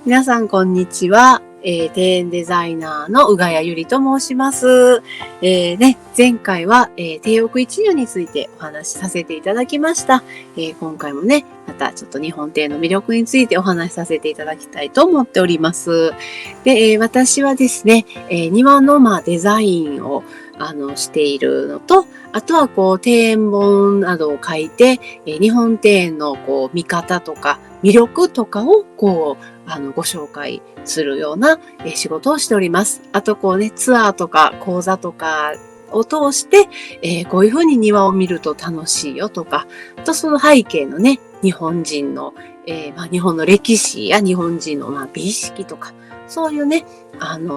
皆さん、こんにちは。庭園デザイナーの宇賀谷ゆりと申します。前回は、低奥一如についてお話しさせていただきました。今回もね、またちょっと日本庭園の魅力についてお話しさせていただきたいと思っております。で、私はですね、庭のデザインをしているのと、あとは庭園本などを書いて、日本庭園の見方とか魅力とかをご紹介するような仕事をしております。あとツアーとか講座とかを通して、こういうふうに庭を見ると楽しいよとか、あとその背景のね、日本人の、日本の歴史や日本人の美意識とか、そういうね、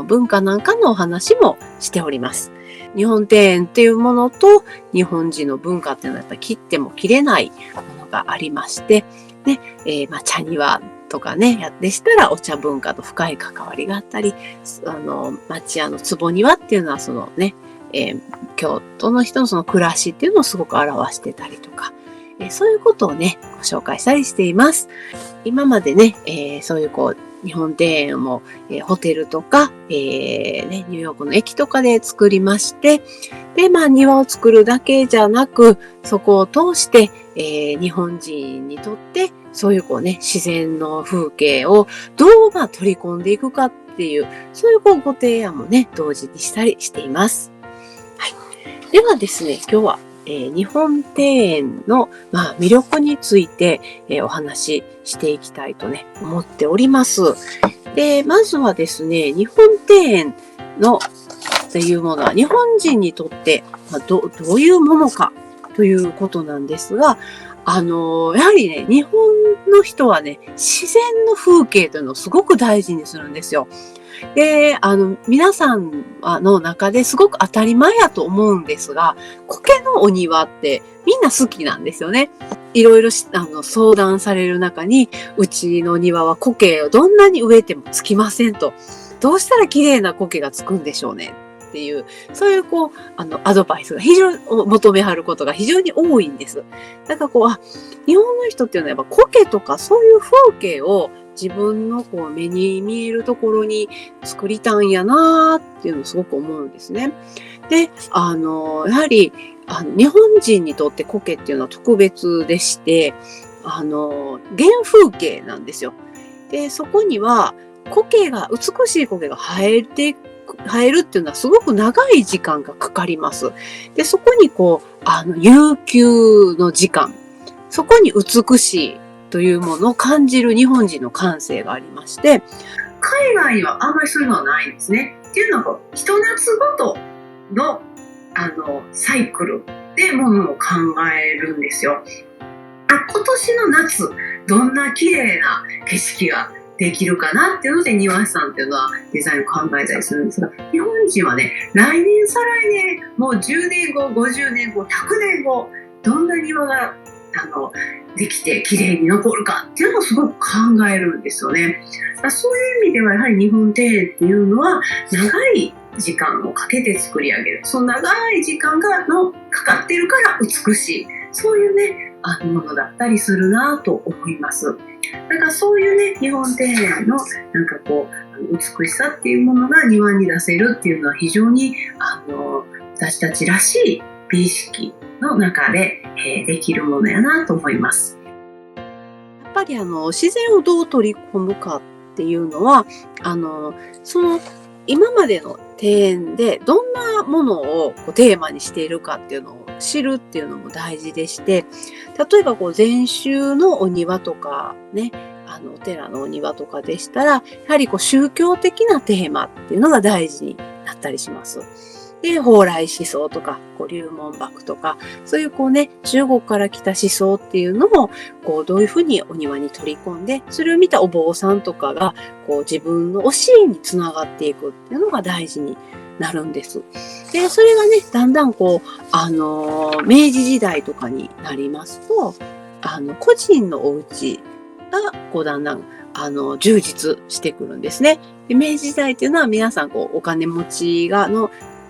文化なんかのお話もしております。日本庭園っていうものと日本人の文化っていうのはやっぱり切っても切れないものがありまして、ね、茶庭とかね、でしたらお茶文化と深い関わりがあったり、町屋の坪庭っていうのはそのね、京都の人のその暮らしっていうのをすごく表してたりとか、そういうことをね、ご紹介したりしています。今までね、そういう日本庭園も、ホテルとか、ニューヨークの駅とかで作りまして、で、庭を作るだけじゃなく、そこを通して、日本人にとって、そういう自然の風景をどう取り込んでいくかっていう、そういうご提案もね、同時にしたりしています。はい。ではですね、今日は、日本庭園の、魅力について、お話ししていきたいとね、思っております。で、まずはですね、日本庭園のっていうものは日本人にとって、どういうものかということなんですが、やはりね、日本の人はね、自然の風景というのをすごく大事にするんですよ。で、皆さんの中ですごく当たり前やと思うんですが、苔のお庭ってみんな好きなんですよね。いろいろ相談される中に、うちの庭は苔をどんなに植えてもつきませんと。どうしたら綺麗な苔がつくんでしょうねっていう、そういうアドバイスが非常に求めはることが非常に多いんです。だから日本の人っていうのはやっぱ苔とかそういう風景を自分の目に見えるところに作りたんやなーっていうのをすごく思うんですね。で、やはり、日本人にとって苔っていうのは特別でして、原風景なんですよ。で、そこには美しい苔が生えるっていうのはすごく長い時間がかかります。で、そこに悠久の時間、そこに美しいというものを感じる日本人の感性がありまして、海外にはあんまりそういうのはないんですね。っていうのは、一夏ごとの、サイクルでものを考えるんですよ。今年の夏、どんな綺麗な景色ができるかなっていうので、庭師さんっていうのはデザインを考えたりするんですが、日本人はね、来年、再来年、もう10年後、50年後、100年後、どんな庭ができて綺麗に残るかっていうのをすごく考えるんですよね。そういう意味ではやはり日本庭園っていうのは長い時間をかけて作り上げる。その長い時間がかかってるから美しい。そういうね、ものだったりするなと思います。だからそういうね、日本庭園の美しさっていうものが庭に出せるっていうのは非常に私たちらしい美意識の中で、できるものやなと思います。やっぱり自然をどう取り込むかっていうのは、その今までの庭園でどんなものをテーマにしているかっていうのを知るっていうのも大事でして、例えば禅宗のお庭とかね、お寺のお庭とかでしたら、やはり宗教的なテーマっていうのが大事になったりします。で、蓬莱思想とか、龍門瀑とか、そういう中国から来た思想っていうのを、どういうふうにお庭に取り込んで、それを見たお坊さんとかが、自分の教えにつながっていくっていうのが大事になるんです。で、それがね、だんだん明治時代とかになりますと、個人のお家が、だんだん、充実してくるんですね。で、明治時代っていうのは皆さん、お金持ち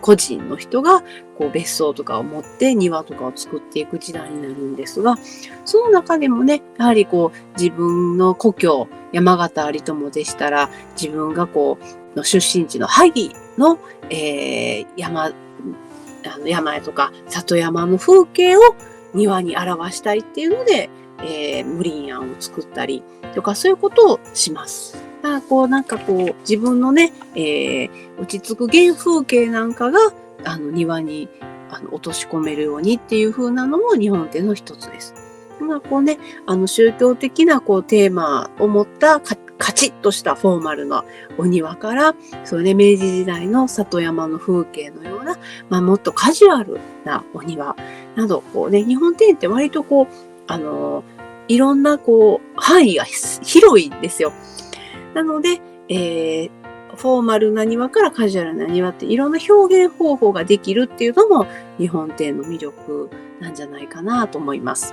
個人の人がこう別荘とかを持って庭とかを作っていく時代になるんですが、その中でもね、やはりこう自分の故郷、山形有朋でしたら、自分がこう、の出身地の萩の、山とか里山の風景を庭に表したいっていうので、無林庵を作ったりとか、そういうことをします。だからなんか自分のね、落ち着く原風景なんかが、庭に、落とし込めるようにっていう風なのも日本庭の一つです。まあね、宗教的なテーマを持ったカチッとしたフォーマルなお庭から、そうね、明治時代の里山の風景のような、まあもっとカジュアルなお庭など、日本庭園って割といろんな範囲が広いんですよ。なので、フォーマルな庭からカジュアルな庭っていろんな表現方法ができるっていうのも日本庭園の魅力なんじゃないかなと思います。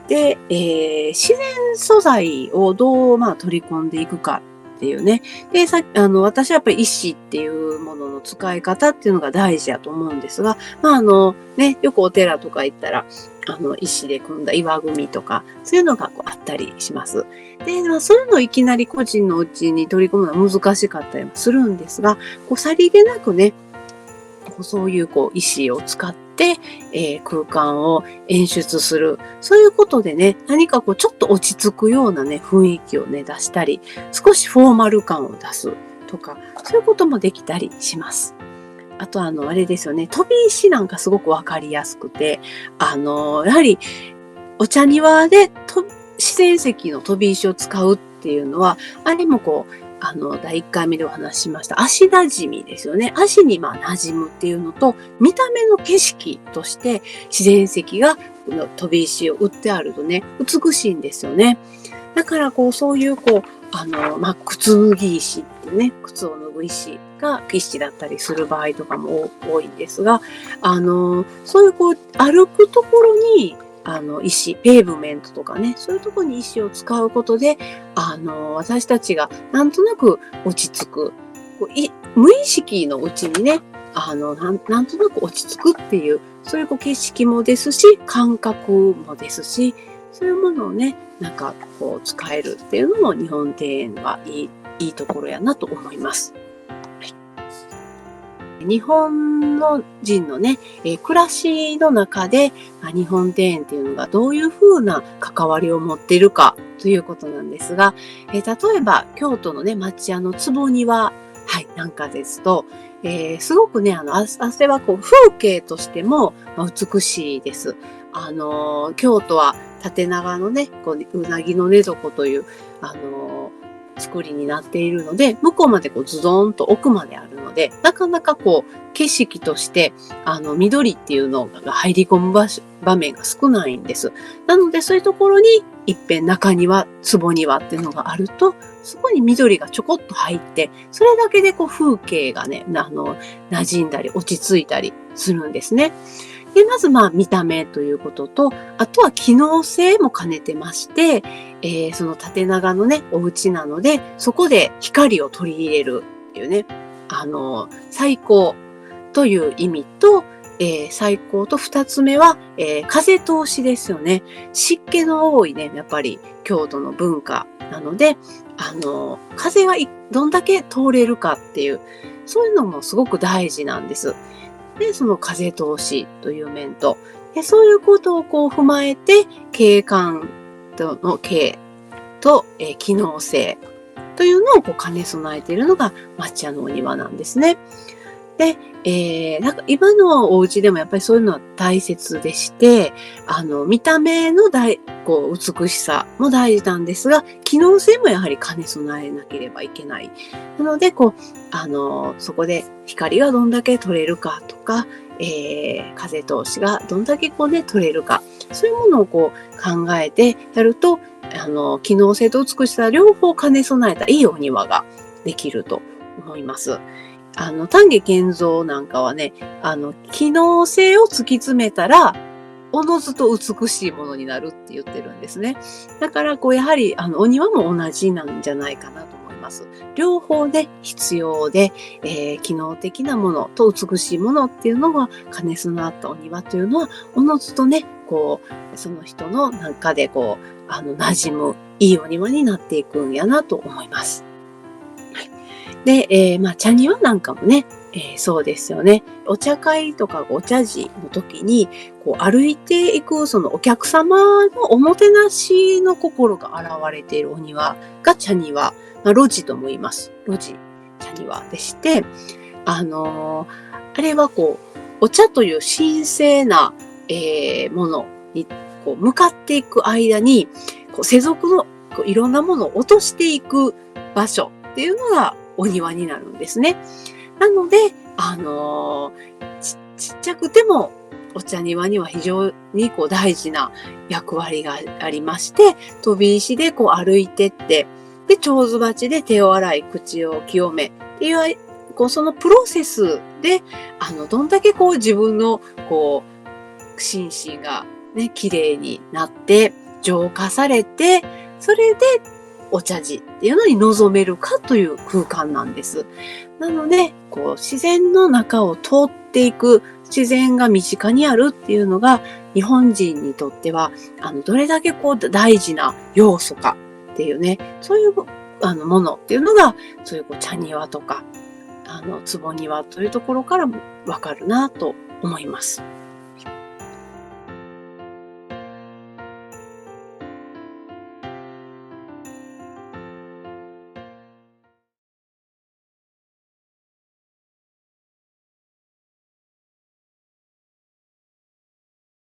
で、自然素材をどう取り込んでいくかっていうね。で、私はやっぱり石っていうものの使い方っていうのが大事だと思うんですが、よくお寺とか行ったら、石で組んだ岩組とか、そういうのがあったりします。で、そういうのをいきなり個人のうちに取り込むのは難しかったりもするんですが、さりげなくね、そういう石を使って、空間を演出する。そういうことでね、何かちょっと落ち着くようなね、雰囲気をね、出したり、少しフォーマル感を出すとか、そういうこともできたりします。あとあれですよね、飛び石なんかすごくわかりやすくて、やはり、お茶庭で自然石の飛び石を使うっていうのは、あれも第1回目でお話ししました、足馴染みですよね。足に馴染むっていうのと、見た目の景色として自然石が飛び石を打ってあるとね、美しいんですよね。だからそういう靴脱ぎ石ってね、靴を脱ぐ石が石だったりする場合とかも多いんですが、そういう歩くところに、石、ペーブメントとかね、そういうところに石を使うことで、私たちがなんとなく落ち着く、無意識のうちにね、なんとなく落ち着くっていう、そういう景色もですし、感覚もですし、そういうものをね、なんか使えるっていうのも日本庭園はいいところやなと思います。日本の人のね、暮らしの中で、日本庭園っていうのがどういうふうな関わりを持っているかということなんですが、例えば京都のね、町屋の坪庭、なんかですと、すごくね、あれは風景としても美しいです。京都は縦長のね、うなぎの寝床という、作りになっているので、向こうまでズドーンと奥まであるので、なかなか景色として、緑っていうのが入り込む場面が少ないんです。なので、そういうところに、一辺中庭、坪庭っていうのがあると、そこに緑がちょこっと入って、それだけで風景がね、馴染んだり落ち着いたりするんですね。で、まず見た目ということと、あとは機能性も兼ねてまして、その縦長のね、お家なので、そこで光を取り入れるっていうね、最高という意味と、最高と二つ目は、風通しですよね。湿気の多いね、やっぱり京都の文化なので、風がどんだけ通れるかっていう、そういうのもすごく大事なんです。で、その風通しという面と、でそういうことを踏まえて、景観との景と、機能性というのを兼ね備えているのが町屋のお庭なんですね。で、なんか今のお家でもやっぱりそういうのは大切でして、見た目の美しさも大事なんですが、機能性もやはり兼ね備えなければいけない。なので、そこで光がどんだけ取れるかとか、風通しがどんだけ取れるか、そういうものを考えてやると、機能性と美しさ両方兼ね備えたいいお庭ができると思います。丹下健三なんかはね、機能性を突き詰めたら、おのずと美しいものになるって言ってるんですね。だから、やはり、お庭も同じなんじゃないかなと思いまます。両方で必要で、機能的なものと美しいものっていうのが兼ね備わったお庭というのは、おのずとね、その人の中で馴染むいいお庭になっていくんやなと思います。はい。で、茶庭なんかもね、そうですよね。お茶会とかお茶事の時に、歩いていくそのお客様のおもてなしの心が現れているお庭が茶庭、露地とも言います。露地、茶庭でして、あれはお茶という神聖な、ものに向かっていく間に、世俗のいろんなものを落としていく場所っていうのがお庭になるんですね。なので、ちっちゃくてもお茶庭には非常に大事な役割がありまして、飛び石で歩いてって、で、手水鉢で手を洗い、口を清めっていう、そのプロセスで、どんだけ自分の、心身がね、綺麗になって、浄化されて、それでお茶事っていうのに臨めるかという空間なんです。なので、自然の中を通っていく、自然が身近にあるっていうのが、日本人にとっては、どれだけ大事な要素かっていうね、そういうものっていうのが、そういう茶庭とか、壺庭というところからもわかるなと思います。